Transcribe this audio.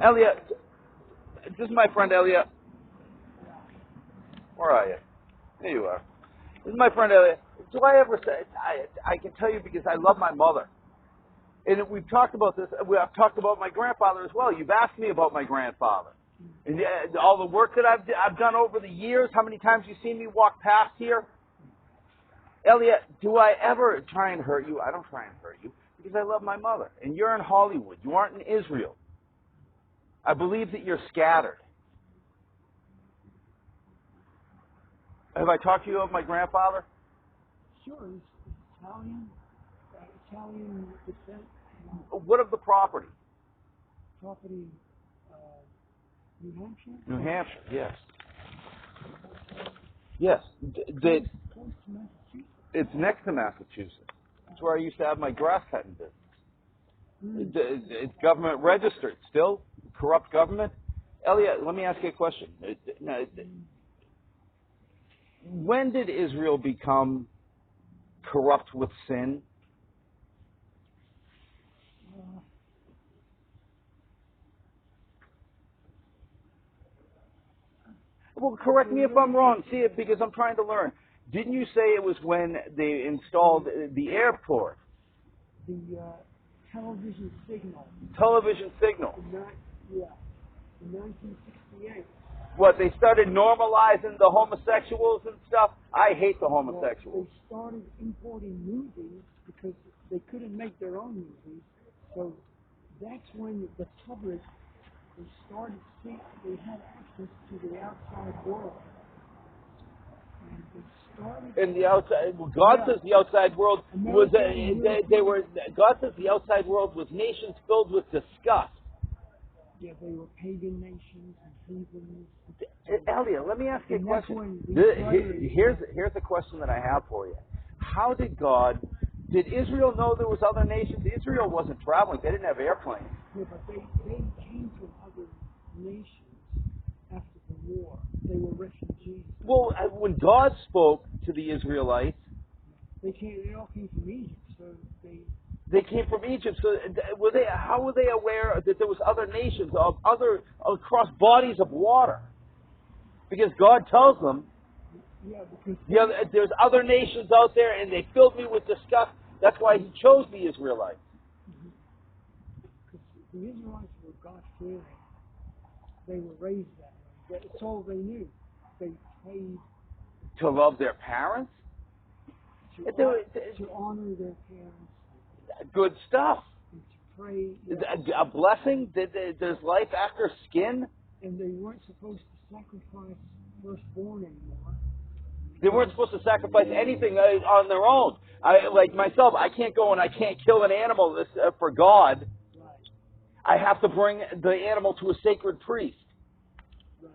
Elliot, this is my friend Elliot. Where are you? There you are. This is my friend Elliot. Do I ever say, I can tell you because I love my mother. And we've talked about this. I've talked about my grandfather as well. You've asked me about my grandfather. And all the work that I've done over the years, how many times you've seen me walk past here. Elliot, do I ever try and hurt you? I don't try and hurt you because I love my mother. And you're in Hollywood. You aren't in Israel. I believe that you're scattered. Have I talked to you about my grandfather? Sure, he's Italian descent. What of the property? Property, New Hampshire? New Hampshire, yes. Yes. Close to Massachusetts. It's next to Massachusetts. It's where I used to have my grass cutting business. It's government registered still. Corrupt government. Elliot, let me ask you a question. When did Israel become corrupt with sin? Well, correct me if I'm wrong. See it because I'm trying to learn. Didn't you say it was when they installed the airport? The television signal. Television signal. In 1968. What, they started normalizing the homosexuals and stuff? I hate the homosexuals. Well, they started importing movies because they couldn't make their own movies. So that's when the public, they started seeing, they had access to the outside world. And they started... And the outside, God says the outside world was, God says the outside world was nations filled with disgust. Yeah, they were pagan nations and heathens. Elliot, let me ask you a question. Here's a question that I have for you. How did Israel know there was other nations? Israel wasn't traveling. They didn't have airplanes. Yeah, but they came from other nations after the war. They were refugees. Well, when God spoke to the Israelites, they all came from Egypt, so they came from Egypt. So how were they aware that there was other nations across bodies of water? Because God tells them, there's other nations out there, and they filled me with disgust. That's why He chose the Israelites. Because the Israelites were God-fearing. They were raised that way. That's all they knew. They prayed to love their parents, to honor their parents. Good stuff. And to pray. A blessing. There's life after skin. And they weren't supposed to sacrifice firstborn anymore. They weren't supposed to sacrifice anything on their own. Like myself, I can't go and I can't kill an animal for God. Right. I have to bring the animal to a sacred priest. Right.